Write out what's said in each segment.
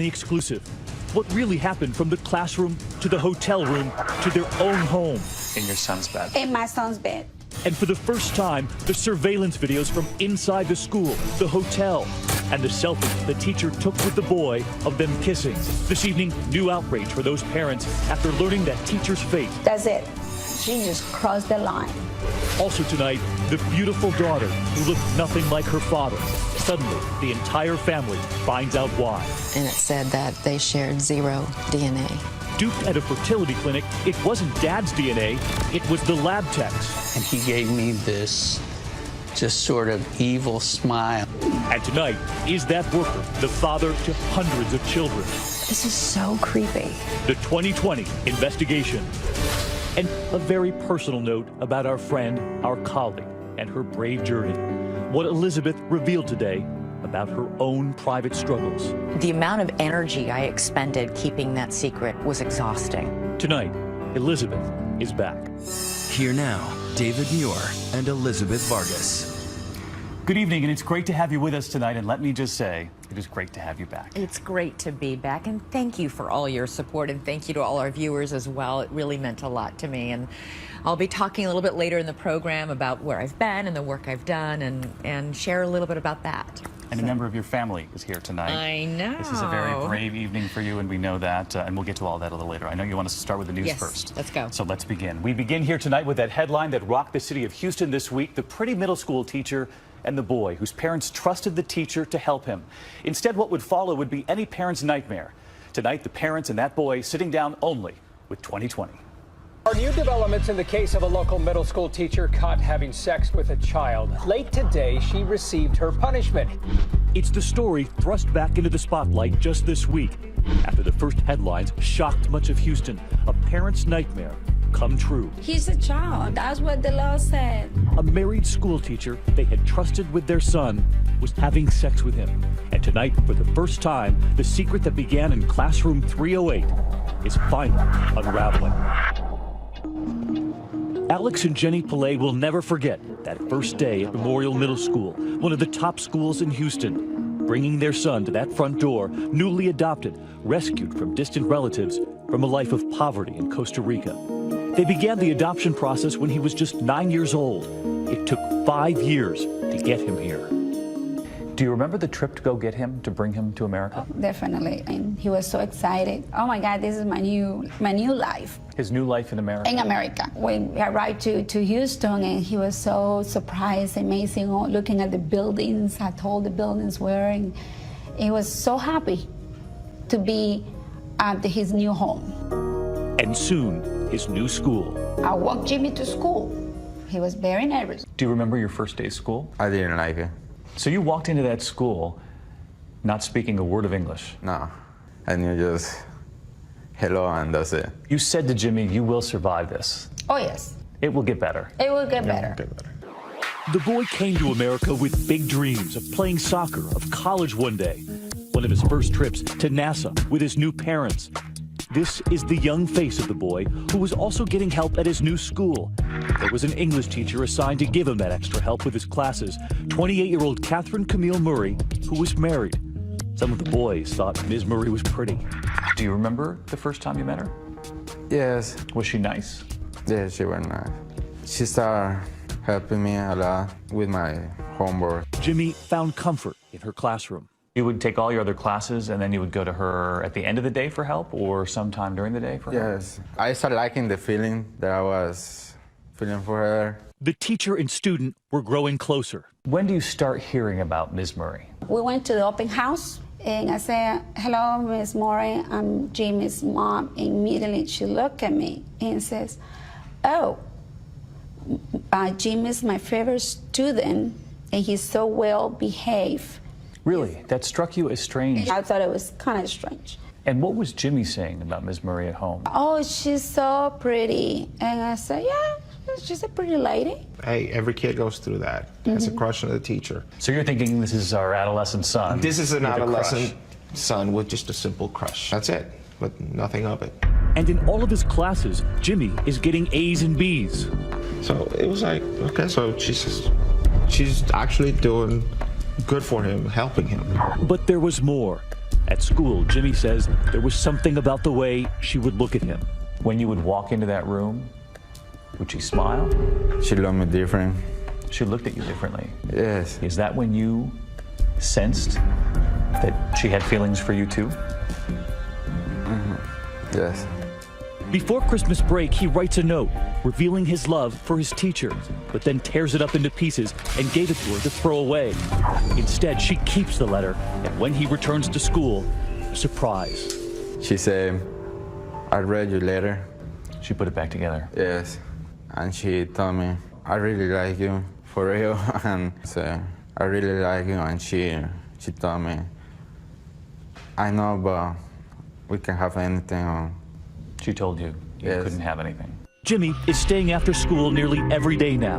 The exclusive. What really happened from the classroom to the hotel room to their own home. In your son's bed. In my son's bed. And for the first time, the surveillance videos from inside the school, the hotel, and the selfie the teacher took with the boy of them kissing. This evening, new outrage for those parents after learning that teacher's fate. That's it. She just crossed the line. Also tonight, the beautiful daughter who looked nothing like her father. Suddenly, the entire family finds out why. And it said that they shared 0 DNA. Duped at a fertility clinic, it wasn't Dad's DNA, it was the lab tech's. And he gave me this just sort of evil smile. And tonight, is that worker the father to hundreds of children? This is so creepy. The 2020 investigation. And a very personal note about our friend, our colleague, and her brave journey. What Elizabeth revealed today about her own private struggles. The amount of energy I expended keeping that secret was exhausting. Tonight, Elizabeth is back. Here now, David Muir and Elizabeth Vargas. Good evening, and it's great to have you with us tonight. And let me just say, it is great to have you back. It's great to be back, and thank you for all your support, and thank you to all our viewers as well. It really meant a lot to me, and I'll be talking a little bit later in the program about where I've been and the work I've done, and share a little bit about that. And a member of your family is here tonight. I know. This is a very brave evening for you, and we know that, and we'll get to all that a little later. I know you want us to start with the news first. Let's go. So let's begin. We begin here tonight with that headline that rocked the city of Houston this week, the pretty middle school teacher and the boy whose parents trusted the teacher to help him. Instead, what would follow would be any parent's nightmare. Tonight, the parents and that boy sitting down only with 2020. Are new developments in the case of a local middle school teacher caught having sex with a child. Late today, she received her punishment. It's the story thrust back into the spotlight just this week after the first headlines shocked much of Houston. A parent's nightmare come true. He's a child. That's what the law said. A married school teacher they had trusted with their son was having sex with him. And tonight, for the first time, the secret that began in classroom 308 is finally unraveling. Alex and Jenny Pillay will never forget that first day at Memorial Middle School, one of the top schools in Houston, bringing their son to that front door, newly adopted, rescued from distant relatives from a life of poverty in Costa Rica. They began the adoption process when he was just 9 years old. It took 5 years to get him here. Do you remember the trip to go get him, to bring him to America? Oh, definitely. And he was so excited. Oh my God, this is my new life. His new life in America? In America. We arrived to Houston, and he was so surprised, amazing, looking at the buildings, how tall the buildings were, and he was so happy to be at his new home. And soon, his new school. I walked Jimmy to school. He was very nervous. Do you remember your first day of school? I didn't like it. So you walked into that school not speaking a word of English? No, I knew just hello and that's it. You said to Jimmy, you will survive this. Oh, yes. It will get better. It will get better. The boy came to America with big dreams of playing soccer, of college one day. One of his first trips to NASA with his new parents. This is the young face of the boy who was also getting help at his new school. There was an English teacher assigned to give him that extra help with his classes, 28-year-old Catherine Camille Murray, who was married. Some of the boys thought Ms. Murray was pretty. Do you remember the first time you met her? Yes. Was she nice? Yeah, she was nice. She started helping me a lot with my homework. Jimmy found comfort in her classroom. You would take all your other classes and then you would go to her at the end of the day for help or sometime during the day for help? Yes. I started liking the feeling that I was feeling for her. The teacher and student were growing closer. When do you start hearing about Ms. Murray? We went to the open house, and I said, hello, Ms. Murray, I'm Jimmy's mom. Immediately she looked at me and says, oh, Jimmy's my favorite student, and he's so well behaved. Really? That struck you as strange? I thought it was kind of strange. And what was Jimmy saying about Ms. Murray at home? Oh, she's so pretty. And I said, yeah, she's a pretty lady. Hey, every kid goes through that. Has a crush on the teacher. So you're thinking this is our adolescent son? This is an with a adolescent crush. son with just a simple crush. That's it, but nothing of it. And in all of his classes, Jimmy is getting A's and B's. So it was like, okay, so she's actually doing good for him, helping him. But there was more. At school, Jimmy says there was something about the way she would look at him. When you would walk into that room, would she smile? She looked me different. She looked at you differently. Yes. Is that when you sensed that she had feelings for you too? Yes. Before Christmas break, he writes a note revealing his love for his teacher, but then tears it up into pieces and gave it to her to throw away. Instead, she keeps the letter, and when he returns to school, surprise. She said, I read your letter. She put it back together. Yes. And she told me, I really like you, for real. And so, I really like you. And she told me, I know, but we can have anything. She told you Yes. couldn't have anything. Jimmy is staying after school nearly every day now.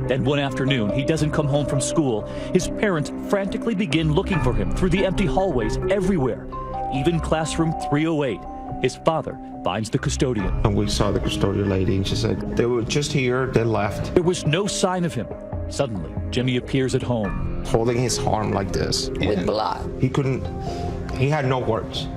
Then one afternoon, he doesn't come home from school. His parents frantically begin looking for him through the empty hallways everywhere, even classroom 308. His father finds the custodian. And we saw the custodian lady, and she said, they were just here, they left. There was no sign of him. Suddenly, Jimmy appears at home. Holding his arm like this. With blood. He had no words.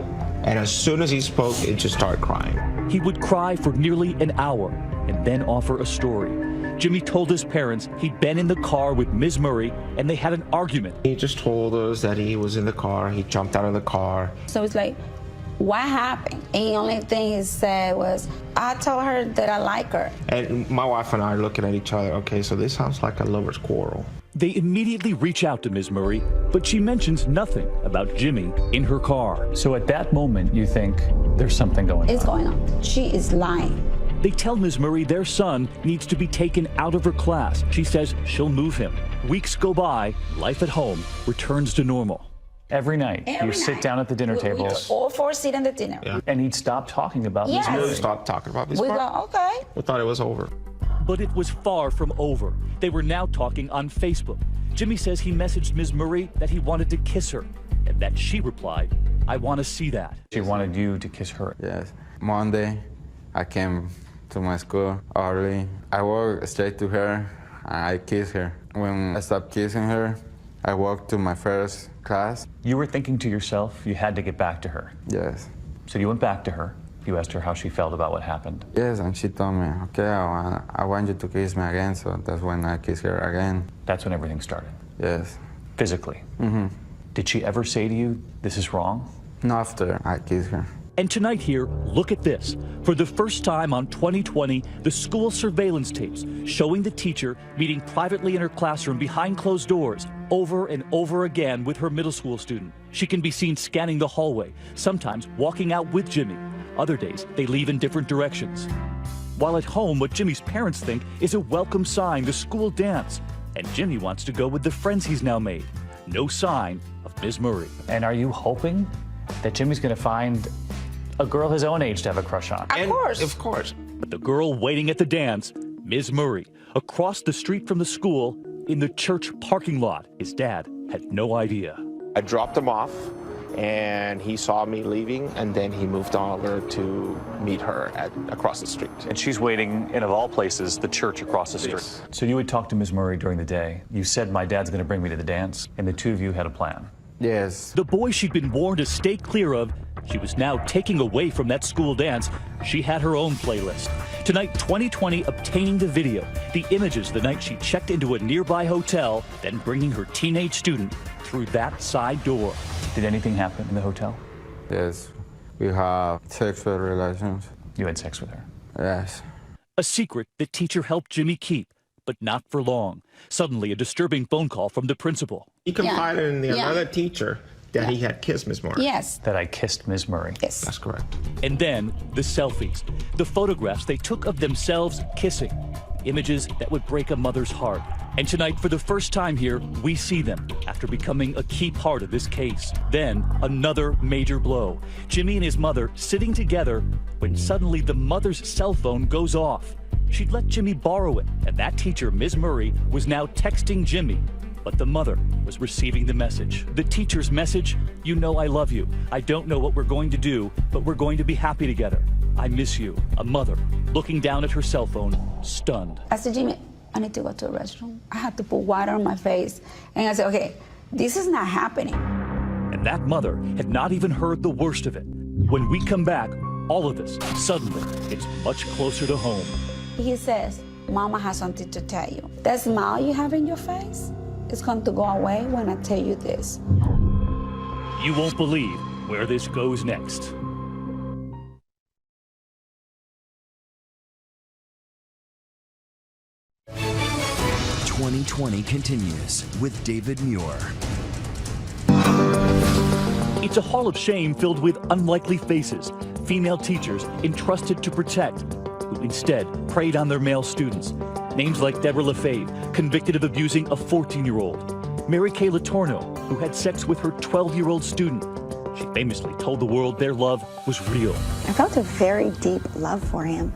And as soon as he spoke, it just started crying. He would cry for nearly an hour and then offer a story. Jimmy told his parents he'd been in the car with Ms. Murray and they had an argument. He just told us that he was in the car, he jumped out of the car. So it's like, what happened? And the only thing he said was, I told her that I like her. And my wife and I are looking at each other, okay, so this sounds like a lover's quarrel. They immediately reach out to Ms. Murray, but she mentions nothing about Jimmy in her car. So at that moment, you think there's something going on. It's going on. She is lying. They tell Ms. Murray their son needs to be taken out of her class. She says she'll move him. Weeks go by, life at home returns to normal. Every night, you sit down at the dinner table. We all four sit in the dinner. Yeah. And he'd stop talking about Yes. Ms. We Murray. stopped talking about this We part. go, okay. We thought it was over. But it was far from over. They were now talking on Facebook. Jimmy says he messaged Ms. Murray that he wanted to kiss her, and that she replied, I want to see that. She wanted you to kiss her. Yes. Monday, I came to my school early. I walked straight to her, and I kissed her. When I stopped kissing her, I walked to my first class. You were thinking to yourself you had to get back to her. Yes. So you went back to her. You asked her how she felt about what happened. Yes, and she told me, okay, I want you to kiss me again, so that's when I kissed her again. That's when everything started. Yes. Physically. Did she ever say to you, this is wrong? No, after I kissed her. And tonight here, look at this. For the first time on 2020, the school surveillance tapes showing the teacher meeting privately in her classroom behind closed doors over and over again with her middle school student. She can be seen scanning the hallway, sometimes walking out with Jimmy. Other days, they leave in different directions. While at home, what Jimmy's parents think is a welcome sign, the school dance. And Jimmy wants to go with the friends he's now made. No sign of Ms. Murray. And are you hoping that Jimmy's going to find a girl his own age to have a crush on? Of course. Of course. But the girl waiting at the dance, Ms. Murray, across the street from the school, in the church parking lot. His dad had no idea. I dropped him off, and he saw me leaving, and then he moved over to meet her across the street. And she's waiting in, of all places, the church across the street. Yes. So you would talk to Ms. Murray during the day. You said, my dad's going to bring me to the dance, and the two of you had a plan. Yes. The boy she'd been warned to stay clear of, she was now taking away from that school dance. She had her own playlist. Tonight, 2020, obtaining the video, the images the night she checked into a nearby hotel, then bringing her teenage student through that side door. Did anything happen in the hotel? Yes. We have sexual relations. You had sex with her. Yes. A secret the teacher helped Jimmy keep, but not for long. Suddenly, a disturbing phone call from the principal. He confided in Yeah. another teacher that he had kissed Miss Moore. Yes. That I kissed Ms. Murray. Yes. That's correct. And then the selfies, the photographs they took of themselves kissing, images that would break a mother's heart. And tonight, for the first time here, we see them after becoming a key part of this case. Then another major blow. Jimmy and his mother sitting together when suddenly the mother's cell phone goes off. She'd let Jimmy borrow it, and that teacher, Ms. Murray, was now texting Jimmy. But the mother was receiving the message. The teacher's message, you know I love you. I don't know what we're going to do, but we're going to be happy together. I miss you. A mother looking down at her cell phone, stunned. I said, Jimmy, I need to go to the restroom. I had to put water on my face. And I said, okay, this is not happening. And that mother had not even heard the worst of it. When we come back, all of this, suddenly, it's much closer to home. He says, Mama has something to tell you. That smile you have in your face is going to go away when I tell you this. You won't believe where this goes next. 2020 continues with David Muir. It's a hall of shame filled with unlikely faces, female teachers entrusted to protect, who instead preyed on their male students. Names like Deborah LaFave, convicted of abusing a 14-year-old. Mary Kay Latorno, who had sex with her 12-year-old student. She famously told the world their love was real. I felt a very deep love for him.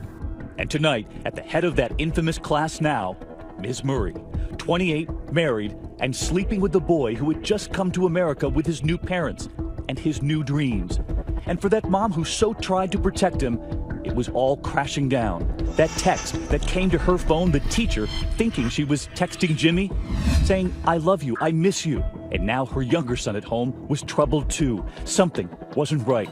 And tonight, at the head of that infamous class now, Ms. Murray, 28, married, and sleeping with the boy who had just come to America with his new parents and his new dreams. And for that mom who so tried to protect him, it was all crashing down. That text that came to her phone, the teacher, thinking she was texting Jimmy, saying, I love you, I miss you. And now her younger son at home was troubled too. Something wasn't right.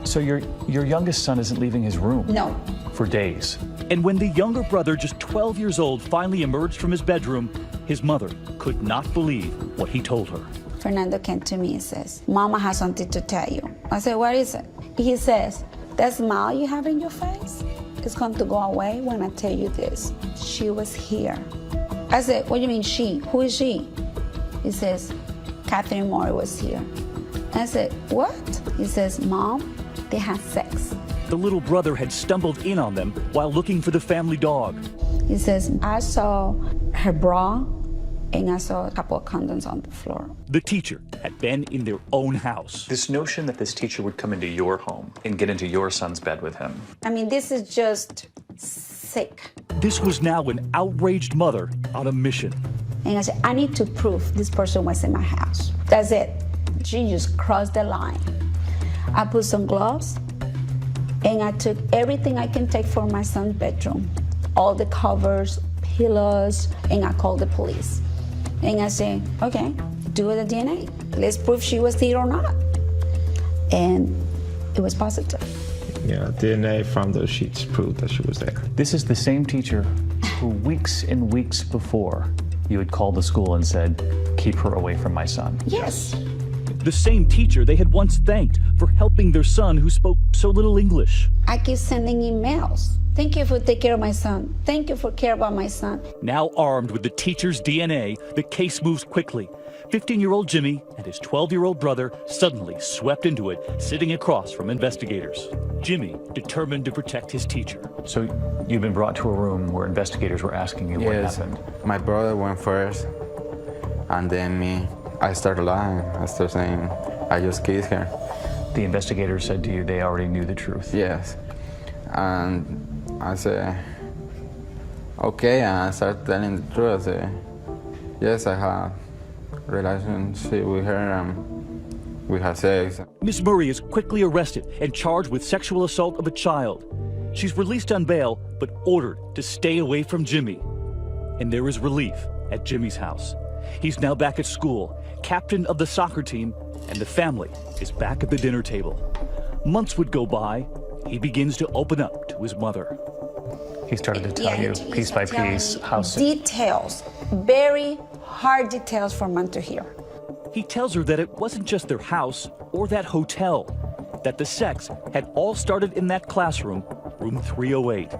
So your youngest son isn't leaving his room? No. For days. And when the younger brother, just 12 years old, finally emerged from his bedroom, his mother could not believe what he told her. Fernando came to me and says, Mama has something to tell you. I said, what is it? He says, that smile you have in your face is going to go away when I tell you this. She was here. I said, what do you mean she? Who is she? He says, Catherine Moore was here. I said, what? He says, Mom, they had sex. The little brother had stumbled in on them while looking for the family dog. He says, I saw her bra and I saw a couple of condoms on the floor. The teacher had been in their own house. This notion that this teacher would come into your home and get into your son's bed with him. I mean, this is just sick. This was now an outraged mother on a mission. And I said, I need to prove this person was in my house. That's it. She just crossed the line. I put some gloves and I took everything I can take from my son's bedroom. All the covers, pillows, and I called the police. And I said, okay, do the DNA. Let's prove she was there or not. And it was positive. Yeah, DNA from those sheets proved that she was there. This is the same teacher who weeks and weeks before you had called the school and said, keep her away from my son. Yes. The same teacher they had once thanked for helping their son who spoke so little English. I keep sending emails. Thank you for taking care of my son. Thank you for care about my son. Now armed with the teacher's DNA, the case moves quickly. 15-year-old Jimmy and his 12-year-old brother suddenly swept into it, sitting across from investigators. Jimmy determined to protect his teacher. So you've been brought to a room where investigators were asking you what happened. My brother went first, and then me. I started lying. I started saying, I just kissed her. The investigators said to you they already knew the truth. Yes. And I said, okay, and I started telling the truth. I said, yes, I had a relationship with her and we had sex. Miss Murray is quickly arrested and charged with sexual assault of a child. She's released on bail, but ordered to stay away from Jimmy. And there is relief at Jimmy's house. He's now back at school, captain of the soccer team, and the family is back at the dinner table. Months would go by. He begins to open up to his mother. He started to tell you piece by piece how details, very hard details for Mom to hear. He tells her that it wasn't just their house or that hotel, that the sex had all started in that classroom, room 308.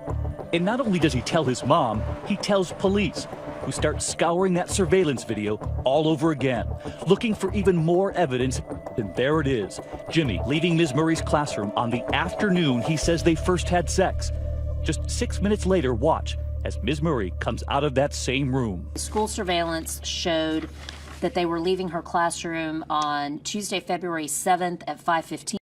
And not only does he tell his mom, he tells police, who start scouring that surveillance video all over again, looking for even more evidence. And there it is, Jimmy leaving Ms. Murray's classroom on the afternoon he says they first had sex. Just 6 minutes later, watch as Ms. Murray comes out of that same room. School surveillance showed that they were leaving her classroom on Tuesday, February 7th at 5:15.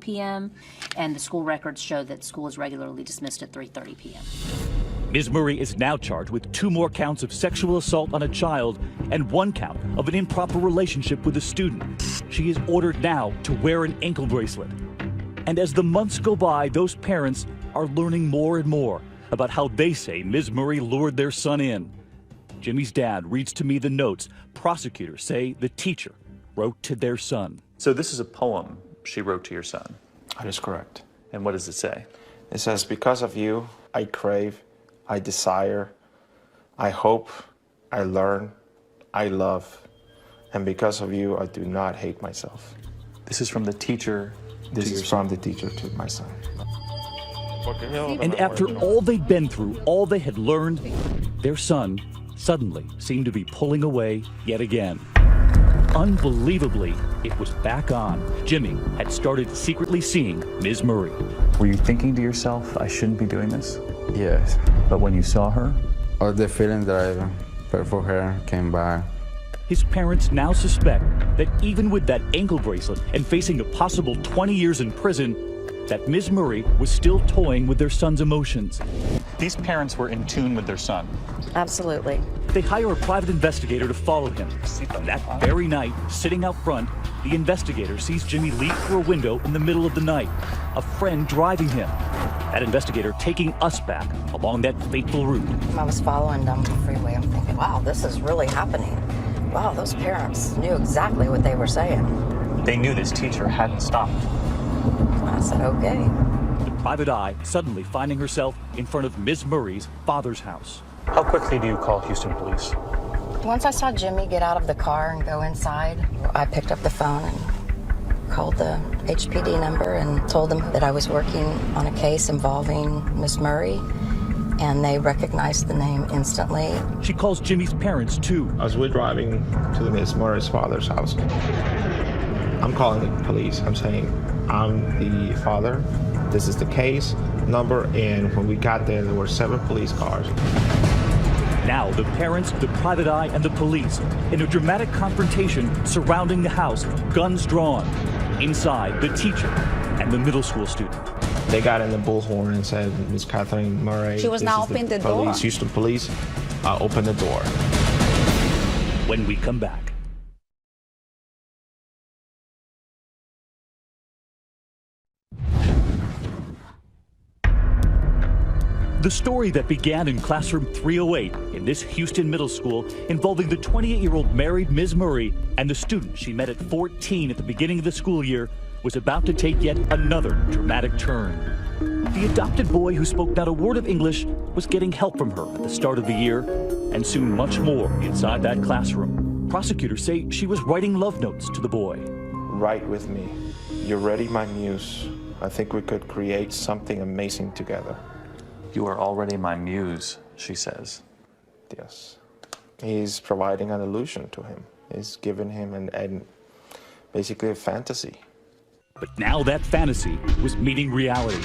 p.m., and the school records show that school is regularly dismissed at 3:30 p.m. Ms. Murray is now charged with 2 more counts of sexual assault on a child and 1 count of an improper relationship with a student. She is ordered now to wear an ankle bracelet. And as the months go by, those parents are learning more and more about how they say Ms. Murray lured their son in. Jimmy's dad reads to me the notes prosecutors say the teacher wrote to their son. So this is a poem she wrote to your son. That is correct. And what does it say? It says, because of you, I crave, I desire, I hope, I learn, I love, and because of you, I do not hate myself. This is from the teacher This is from the teacher to my son. And after all they'd been through, all they had learned, their son suddenly seemed to be pulling away yet again. Unbelievably, it was back on. Jimmy had started secretly seeing Ms. Murray. Were you thinking to yourself, I shouldn't be doing this? Yes. But when you saw her? All the feelings that I felt for her came back. His parents now suspect that even with that ankle bracelet and facing a possible 20 years in prison, that Ms. Murray was still toying with their son's emotions. These parents were in tune with their son. Absolutely. They hire a private investigator to follow him. That very night, sitting out front, the investigator sees Jimmy leap through a window in the middle of the night, a friend driving him. That investigator taking us back along that fateful route. I was following down the freeway. I'm thinking, wow, this is really happening. Wow, those parents knew exactly what they were saying. They knew this teacher hadn't stopped. I said, okay. The private eye suddenly finding herself in front of Ms. Murray's father's house. How quickly do you call Houston police? Once I saw Jimmy get out of the car and go inside, I picked up the phone and called the HPD number and told them that I was working on a case involving Miss Murray, and they recognized the name instantly. She calls Jimmy's parents too. As we're driving to the Miss Murray's father's house, I'm calling the police. I'm saying, I'm the father. This is the case number, and when we got there were 7 police cars. Now the parents, the private eye, and the police in a dramatic confrontation surrounding the house, guns drawn. Inside, the teacher and the middle school student. They got in the bullhorn and said, Miss Kathleen Murray. She was now opening the door. Houston police, open the door. When we come back. The story that began in classroom 308 in this Houston middle school involving the 28-year-old married Ms. Murray and the student she met at 14 at the beginning of the school year was about to take yet another dramatic turn. The adopted boy who spoke not a word of English was getting help from her at the start of the year, and soon much more inside that classroom. Prosecutors say she was writing love notes to the boy. Write with me. You're ready, my muse. I think we could create something amazing together. You are already my muse, she says. Yes. He's providing an illusion to him. He's giving him basically a fantasy. But now that fantasy was meeting reality.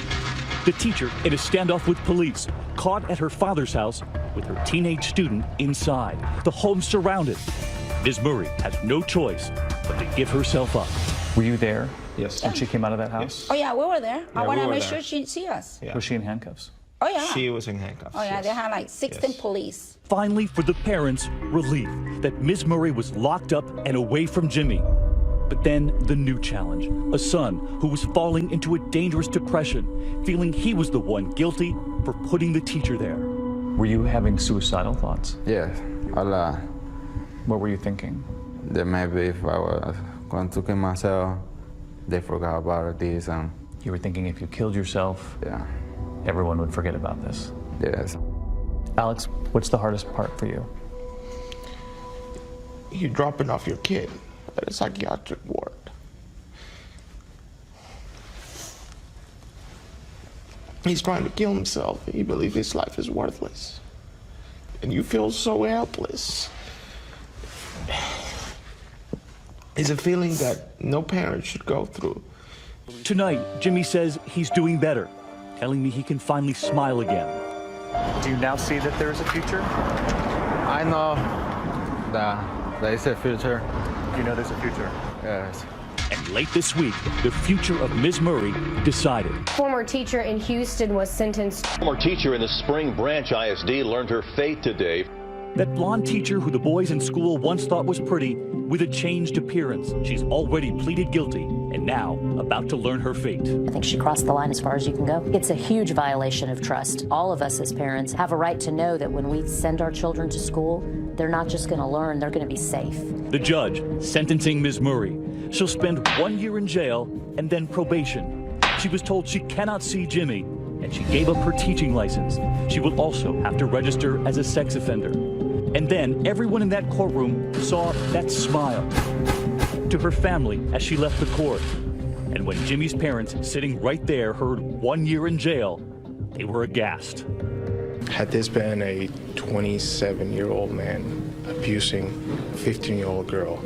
The teacher in a standoff with police, caught at her father's house with her teenage student inside. The home surrounded. Ms. Murray has no choice but to give herself up. Were you there? Yes. When she came out of that house? Yes. Oh yeah, we were there. Yeah, I want to we were make there. sure she see us. Yeah. Was she in handcuffs? Oh yeah. She was in handcuffs. Oh yeah, yes. they had like 16 Yes. police. Finally, for the parents, relief that Ms. Murray was locked up and away from Jimmy. But then the new challenge, a son who was falling into a dangerous depression, feeling he was the one guilty for putting the teacher there. Were you having suicidal thoughts? Yes, a lot. What were you thinking? That maybe if I was going to kill myself, they forgot about this. You were thinking if you killed yourself, yeah, everyone would forget about this. yes. Alex, what's the hardest part for you? You're dropping off your kid at a psychiatric ward. He's trying to kill himself. He believes his life is worthless. And you feel so helpless. It's a feeling that no parent should go through. Tonight, Jimmy says he's doing better, telling me he can finally smile again. Do you now see that there is a future? I know that there is a future. You know there's a future? Yes. And late this week, the future of Ms. Murray decided. Former teacher in Houston was sentenced. Former teacher in the Spring Branch ISD learned her fate today. That blonde teacher who the boys in school once thought was pretty, with a changed appearance. She's already pleaded guilty and now about to learn her fate. I think she crossed the line as far as you can go. It's a huge violation of trust. All of us as parents have a right to know that when we send our children to school, they're not just going to learn, they're going to be safe. The judge sentencing Ms. Murray. She'll spend 1 year in jail and then probation. She was told she cannot see Jimmy, and she gave up her teaching license. She will also have to register as a sex offender. And then everyone in that courtroom saw that smile to her family as she left the court. And when Jimmy's parents, sitting right there, heard 1 year in jail, they were aghast. Had this been a 27-year-old man abusing a 15-year-old girl,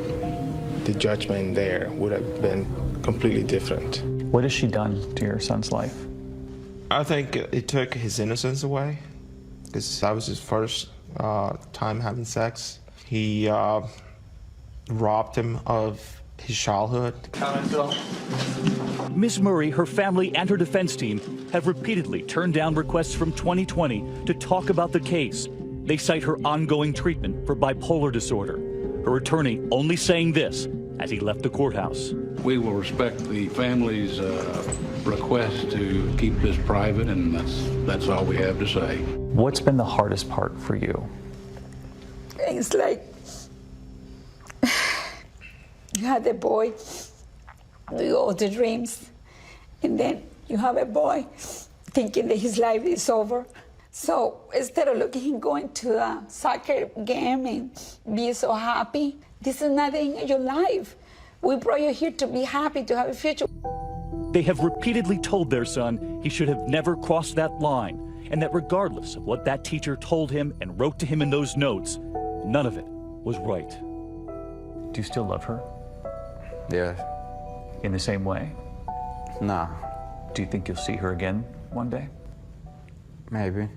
the judgment there would have been completely different. What has she done to your son's life? I think it took his innocence away, because that was his first time having sex. He robbed him of his childhood. Ms. Murray, her family, and her defense team have repeatedly turned down requests from 2020 to talk about the case. They cite her ongoing treatment for bipolar disorder. Her attorney only saying this as he left the courthouse. We will respect the family's request to keep this private, and that's all we have to say. What's been the hardest part for you? It's like you have the boy, you all the dreams, and then you have a boy thinking that his life is over. So instead of looking him going to a soccer game and be so happy, this is nothing in your life. We brought you here to be happy, to have a future. They have repeatedly told their son he should have never crossed that line, and that regardless of what that teacher told him and wrote to him in those notes, none of it was right. Do you still love her? Yeah. In the same way? No. Do you think you'll see her again one day? Maybe.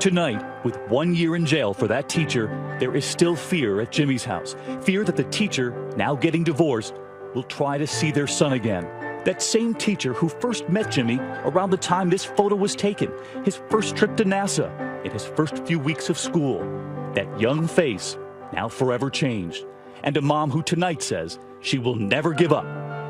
Tonight, with 1 year in jail for that teacher, there is still fear at Jimmy's house. Fear that the teacher, now getting divorced, will try to see their son again. That same teacher who first met Jimmy around the time this photo was taken, his first trip to NASA, in his first few weeks of school. That young face, now forever changed. And a mom who tonight says she will never give up,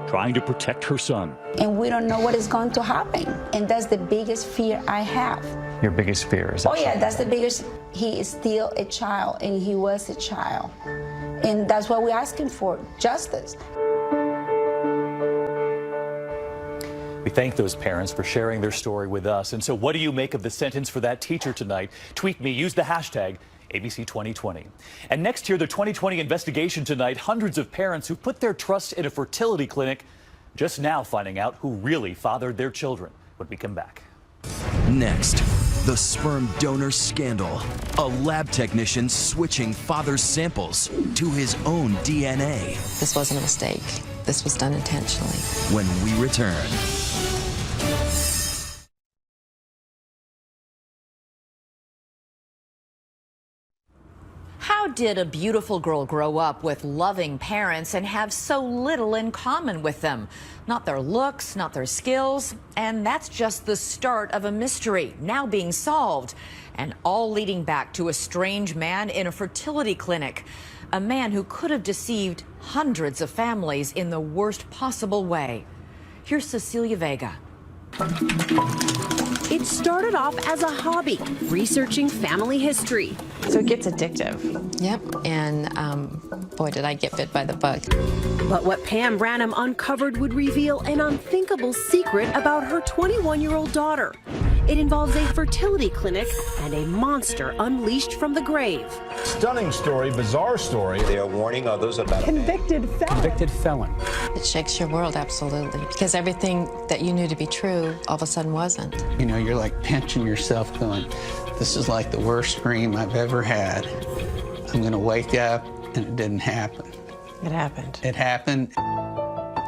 trying to protect her son. And we don't know what is going to happen. And that's the biggest fear I have. Your biggest fear is that? Oh yeah, that's the biggest. He is still a child, and he was a child. And that's what we're asking for, justice. We thank those parents for sharing their story with us. And so what do you make of the sentence for that teacher tonight? Tweet me, use the hashtag ABC2020. And next year, the 2020 investigation tonight, hundreds of parents who put their trust in a fertility clinic just now finding out who really fathered their children when we come back. Next, the sperm donor scandal. A lab technician switching father's samples to his own DNA. This wasn't a mistake. This was done intentionally. When we return. How did a beautiful girl grow up with loving parents and have so little in common with them? Not their looks, not their skills, and that's just the start of a mystery now being solved, and all leading back to a strange man in a fertility clinic, a man who could have deceived hundreds of families in the worst possible way. Here's Cecilia Vega. It started off as a hobby, researching family history. So it gets addictive. Yep, and boy, did I get bit by the bug. But what Pam Branham uncovered would reveal an unthinkable secret about her 21-year-old daughter. It involves a fertility clinic and a monster unleashed from the grave. Stunning story, bizarre story. They are warning others about Convicted felon. It shakes your world, absolutely. Because everything that you knew to be true all of a sudden wasn't. You know, you're like pinching yourself going, this is like the worst dream I've ever had. I'm going to wake up, and it didn't happen. It happened. It happened.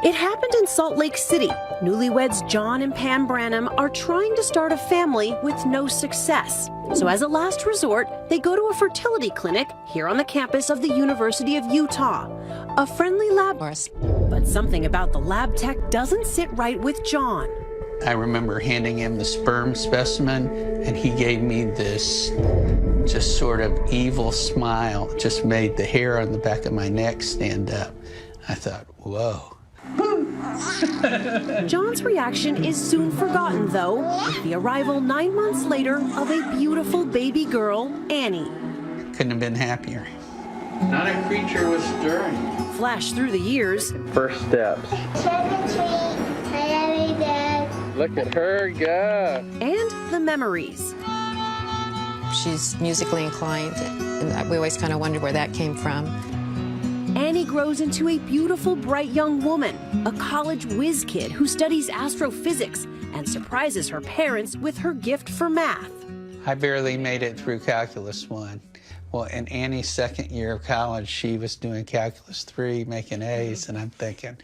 It happened in Salt Lake City. Newlyweds John and Pam Branham are trying to start a family with no success. So as a last resort, they go to a fertility clinic here on the campus of the University of Utah. A friendly lab, but something about the lab tech doesn't sit right with John. I remember handing him the sperm specimen, and he gave me this just sort of evil smile. It just made the hair on the back of my neck stand up. I thought, whoa. John's reaction is soon forgotten, though, with the arrival 9 months later of a beautiful baby girl, Annie. Couldn't have been happier. Not a creature was stirring. Flash through the years. First steps. Look at her go. And the memories. She's musically inclined, and we always kind of wondered where that came from. Annie grows into a beautiful, bright young woman, a college whiz kid who studies astrophysics and surprises her parents with her gift for math. I barely made it through Calculus 1. Well, in Annie's second year of college, she was doing Calculus 3, making A's, and I'm thinking,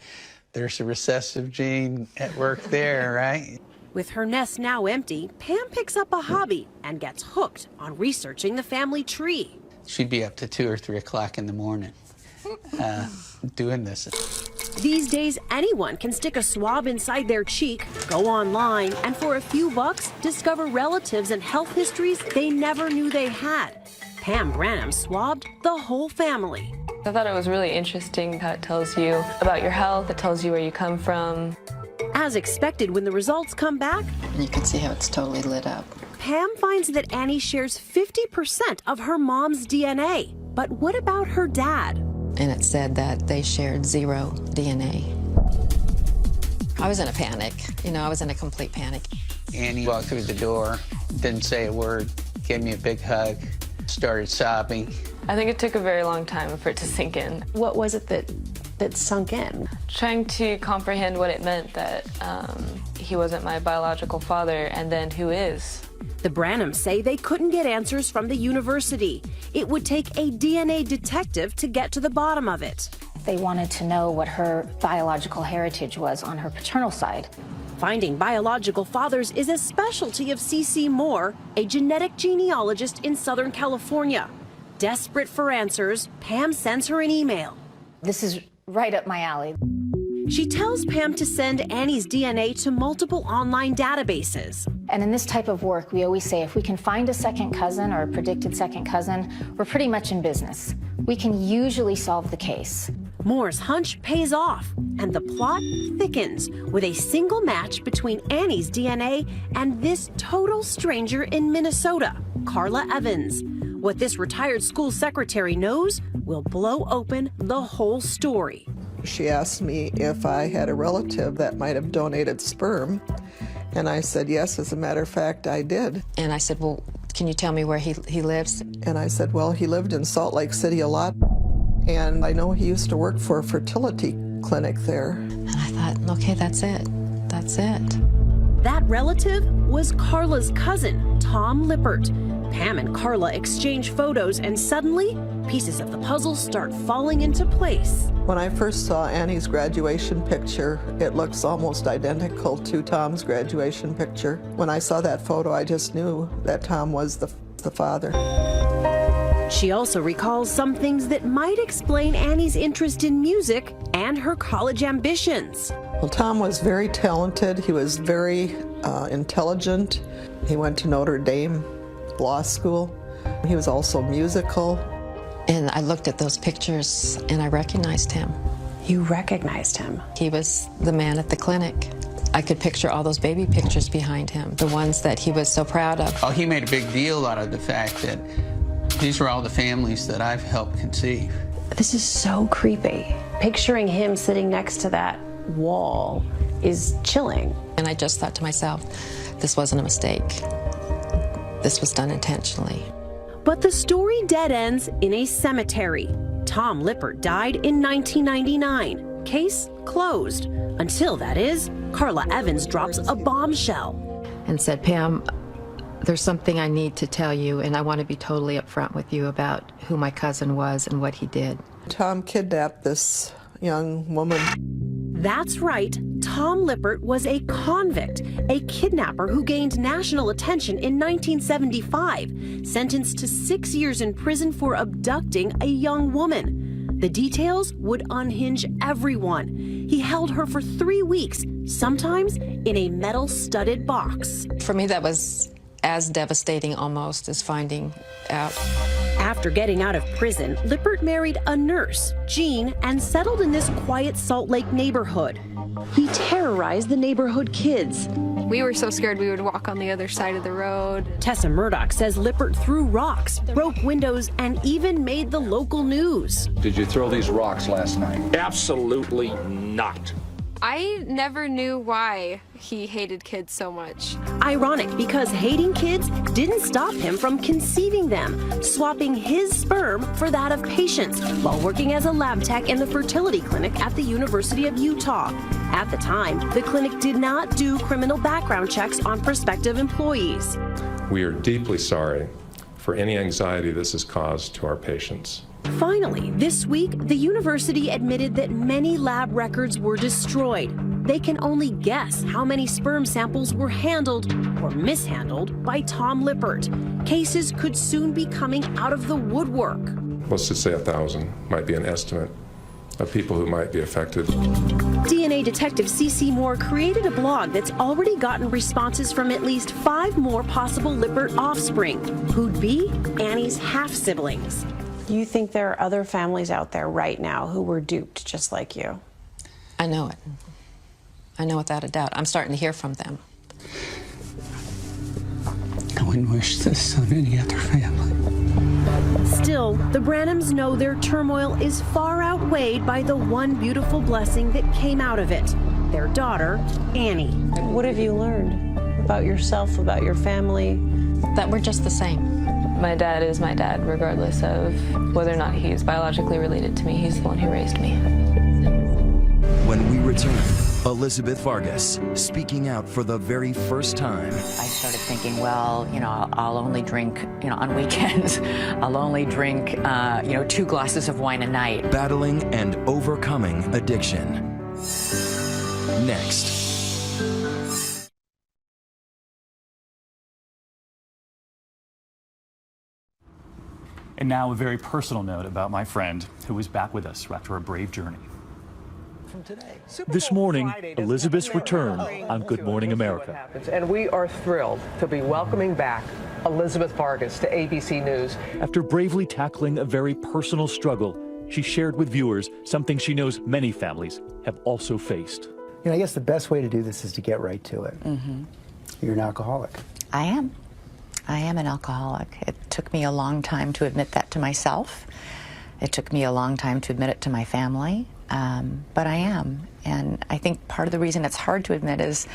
there's a recessive gene at work there, right? With her nest now empty, Pam picks up a hobby and gets hooked on researching the family tree. She'd be up to 2 or 3 o'clock in the morning doing this. These days, anyone can stick a swab inside their cheek, go online, and for a few bucks, discover relatives and health histories they never knew they had. Pam Branham swabbed the whole family. I thought it was really interesting how it tells you about your health, it tells you where you come from. As expected, when the results come back, You can see how it's totally lit up. Pam finds that Annie shares 50% of her mom's DNA. But what about her dad? And it said that they shared 0 DNA. I was in a panic. I was in a complete panic. Annie walked through the door, didn't say a word, gave me a big hug, started sobbing. I think it took a very long time for it to sink in. What was it that sunk in? Trying to comprehend what it meant that he wasn't my biological father, and then who is. The Branhams say they couldn't get answers from the university. It would take a DNA detective to get to the bottom of it. They wanted to know what her biological heritage was on her paternal side. Finding biological fathers is a specialty of C.C. Moore, a genetic genealogist in Southern California. Desperate for answers, Pam sends her an email. This is right up my alley. She tells Pam to send Annie's DNA to multiple online databases. And in this type of work, we always say if we can find a second cousin or a predicted second cousin, we're pretty much in business. We can usually solve the case. Moore's hunch pays off, and the plot thickens with a single match between Annie's DNA and this total stranger in Minnesota, Carla Evans. What this retired school secretary knows will blow open the whole story. She asked me if I had a relative that might have donated sperm, and I said yes, as a matter of fact, I did. And I said, well, can you tell me where he lives? And I said, well, he lived in Salt Lake City a lot, and I know he used to work for a fertility clinic there. And I thought, okay, that's it. That's it. That relative was Carla's cousin, Tom Lippert. Pam and Carla exchange photos, and suddenly, pieces of the puzzle start falling into place. When I first saw Annie's graduation picture, it looks almost identical to Tom's graduation picture. When I saw that photo, I just knew that Tom was the father. She also recalls some things that might explain Annie's interest in music and her college ambitions. Well, Tom was very talented. He was very intelligent. He went to Notre Dame Law School. He was also musical. And I looked at those pictures and I recognized him. You recognized him? He was the man at the clinic. I could picture all those baby pictures behind him, the ones that he was so proud of. Oh, he made a big deal out of the fact that these were all the families that I've helped conceive. This is so creepy. Picturing him sitting next to that wall is chilling. And I just thought to myself, this wasn't a mistake. This was done intentionally. But the story dead ends in a cemetery. Tom Lippert died in 1999. Case closed. Until, that is, Carla Evans drops a bombshell. And said, Pam, there's something I need to tell you, and I want to be totally upfront with you about who my cousin was and what he did. Tom kidnapped this young woman. That's right, Tom Lippert was a convict, a kidnapper who gained national attention in 1975, sentenced to 6 years in prison for abducting a young woman. The details would unhinge everyone. He held her for 3 weeks, sometimes in a metal-studded box. For me, that was as devastating almost as finding out. After getting out of prison, Lippert married a nurse, Jean, and settled in this quiet Salt Lake neighborhood. He terrorized the neighborhood kids. We were so scared we would walk on the other side of the road. Tessa Murdoch says Lippert threw rocks, broke windows, and even made the local news. Did you throw these rocks last night? Absolutely not. I never knew why he hated kids so much. Ironic, because hating kids didn't stop him from conceiving them, swapping his sperm for that of patients while working as a lab tech in the fertility clinic at the University of Utah. At the time, the clinic did not do criminal background checks on prospective employees. We are deeply sorry for any anxiety this has caused to our patients. Finally, this week, the university admitted that many lab records were destroyed. They can only guess how many sperm samples were handled or mishandled by Tom Lippert. Cases could soon be coming out of the woodwork. Let's just say 1,000 might be an estimate of people who might be affected. DNA detective C.C. Moore created a blog that's already gotten responses from at least 5 more possible Lippert offspring, who'd be Annie's half-siblings. You think there are other families out there right now who were duped just like you? I know it. I know without a doubt. I'm starting to hear from them. I wouldn't wish this on any other family. Still, the Branhams know their turmoil is far outweighed by the one beautiful blessing that came out of it, their daughter, Annie. What have you learned about yourself, about your family? That we're just the same. My dad is my dad, regardless of whether or not he's biologically related to me. He's the one who raised me. When we return, Elizabeth Vargas speaking out for the very first time. I started thinking, well, I'll only drink, on weekends. I'll only drink, 2 glasses of wine a night. Battling and overcoming addiction. Next. And now a very personal note about my friend who is back with us after a brave journey. This morning, Elizabeth's return on Good Morning America. And we are thrilled to be welcoming back Elizabeth Vargas to ABC News. After bravely tackling a very personal struggle, she shared with viewers something she knows many families have also faced. I guess the best way to do this is to get right to it. You're an alcoholic. I am. I am an alcoholic. It took me a long time to admit that to myself. It took me a long time to admit it to my family, but I am. And I think part of the reason it's hard to admit is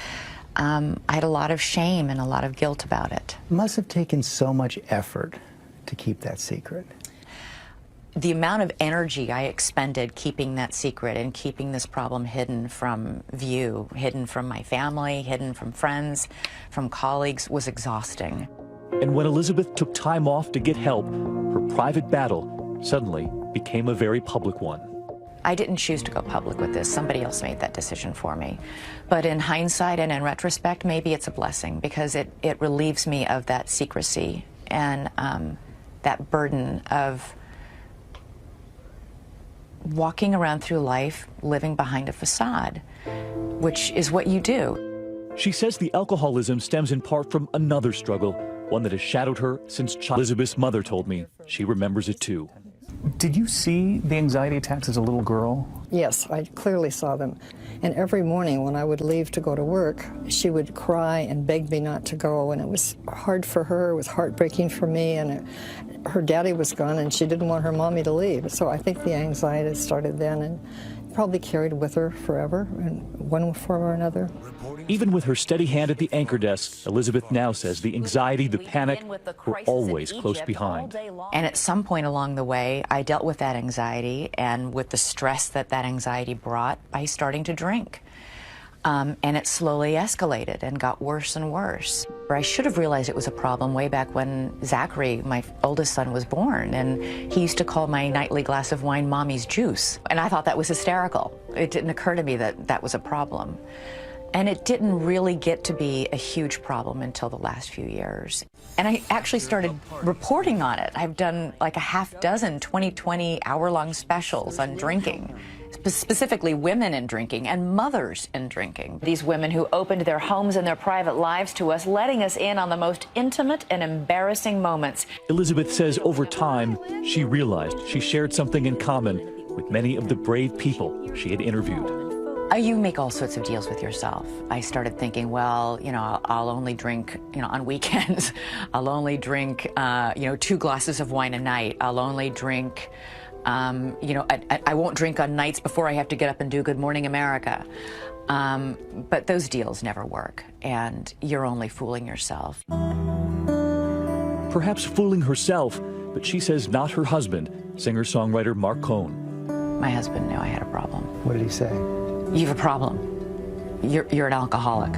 I had a lot of shame and a lot of guilt about it. It must have taken so much effort to keep that secret. The amount of energy I expended keeping that secret and keeping this problem hidden from view, hidden from my family, hidden from friends, from colleagues, was exhausting. And when Elizabeth took time off to get help, her private battle suddenly became a very public one. I didn't choose to go public with this. Somebody else made that decision for me. But in hindsight and in retrospect, maybe it's a blessing because it relieves me of that secrecy and that burden of walking around through life living behind a facade, which is what you do. She says the alcoholism stems in part from another struggle, one that has shadowed her since childhood. Elizabeth's mother told me she remembers it too. Did you see the anxiety attacks as a little girl? Yes, I clearly saw them. And every morning when I would leave to go to work, she would cry and beg me not to go. And it was hard for her, it was heartbreaking for me. And her daddy was gone and she didn't want her mommy to leave. So I think the anxiety started then and probably carried with her forever in one form or another. Even with her steady hand at the anchor desk, Elizabeth now says the anxiety, the panic were always close behind. And at some point along the way, I dealt with that anxiety and with the stress that that anxiety brought by starting to drink. And it slowly escalated and got worse and worse. I should have realized it was a problem way back when Zachary, my oldest son, was born, and he used to call my nightly glass of wine Mommy's juice. And I thought that was hysterical. It didn't occur to me that that was a problem. And it didn't really get to be a huge problem until the last few years. And I actually started reporting on it. I've done like a half dozen 2020 hour-long specials on drinking, specifically women in drinking and mothers in drinking. These women who opened their homes and their private lives to us, letting us in on the most intimate and embarrassing moments. Elizabeth says over time, she realized she shared something in common with many of the brave people she had interviewed. You make all sorts of deals with yourself. I started thinking, well, you know, I'll only drink, you know, on weekends. I'll only drink, you know, 2 glasses of wine a night. I'll only drink, you know, I won't drink on nights before I have to get up and do Good Morning America. But those deals never work, and you're only fooling yourself. Perhaps fooling herself, but she says not her husband, singer-songwriter Mark Cohn. My husband knew I had a problem. What did he say? You have a problem. You're an alcoholic.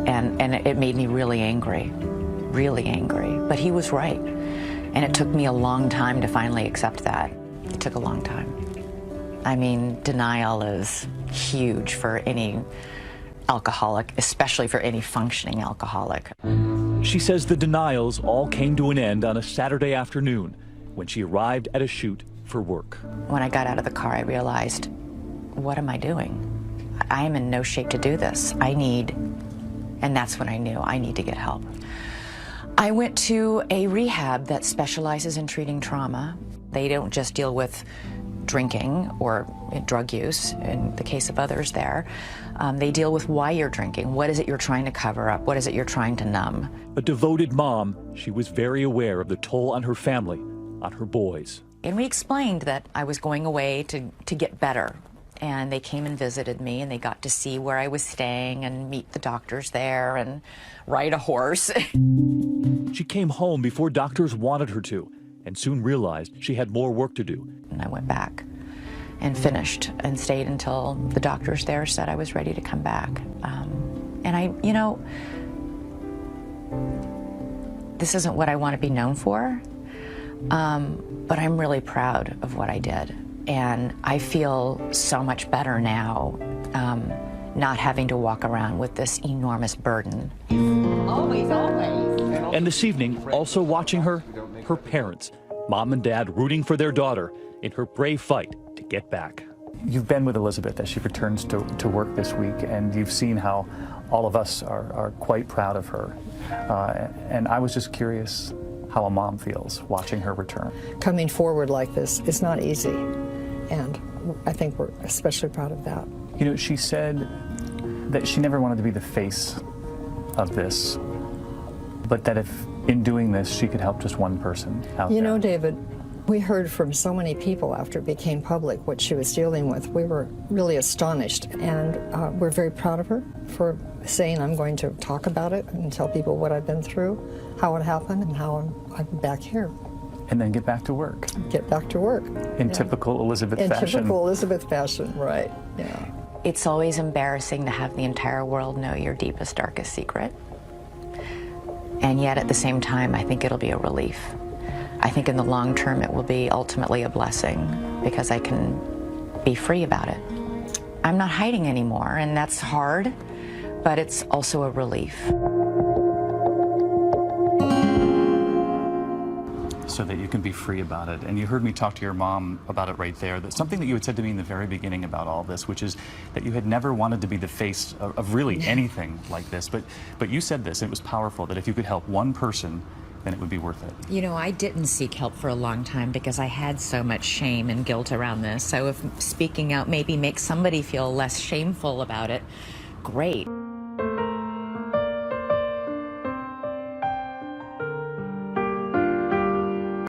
And it made me really angry. But he was right. And it took me a long time to finally accept that. It took a long time. I mean, denial is huge for any alcoholic, especially for any functioning alcoholic. She says the denials all came to an end on a Saturday afternoon when she arrived at a shoot for work. When I got out of the car, I realized, what am I doing? I am in no shape to do this. And that's when I knew I need to get help. I went to a rehab that specializes in treating trauma. They don't just deal with drinking or drug use, in the case of others there. They deal with why you're drinking. What is it you're trying to cover up? What is it you're trying to numb? A devoted mom, she was very aware of the toll on her family, on her boys. And we explained that I was going away to get better. And they came and visited me, and they got to see where I was staying and meet the doctors there and ride a horse. She came home before doctors wanted her to, and soon realized she had more work to do. And I went back and finished and stayed until the doctors there said I was ready to come back. And you know, this isn't what I want to be known for, but I'm really proud of what I did. And I feel so much better now, not having to walk around with this enormous burden. Always. And this evening, also watching her parents, mom and dad rooting for their daughter in her brave fight to get back. You've been with Elizabeth as she returns to work this week, and you've seen how all of us are quite proud of her. And I was just curious how a mom feels watching her return. Coming forward like this is not easy. And I think we're especially proud of that. You know, she said that she never wanted to be the face of this, but that if in doing this she could help just one person out there. You know, David, we heard from so many people after it became public what she was dealing with. We were really astonished, and we're very proud of her for saying, I'm going to talk about it and tell people what I've been through, how it happened, and how I'm back here. And then get back to work. Get back to work. In typical Elizabeth fashion. In typical Elizabeth fashion, right, yeah. It's always embarrassing to have the entire world know your deepest, darkest secret. And yet, at the same time, I think it'll be a relief. I think in the long term, it will be ultimately a blessing because I can be free about it. I'm not hiding anymore, and that's hard, but it's also a relief. So that you can be free about it. And you heard me talk to your mom about it right there. That's something that you had said to me in the very beginning about all this, which is that you had never wanted to be the face of really anything like this. But you said this, and it was powerful, that if you could help one person, then it would be worth it. You know, I didn't seek help for a long time because I had so much shame and guilt around this. So if speaking out maybe makes somebody feel less shameful about it, great.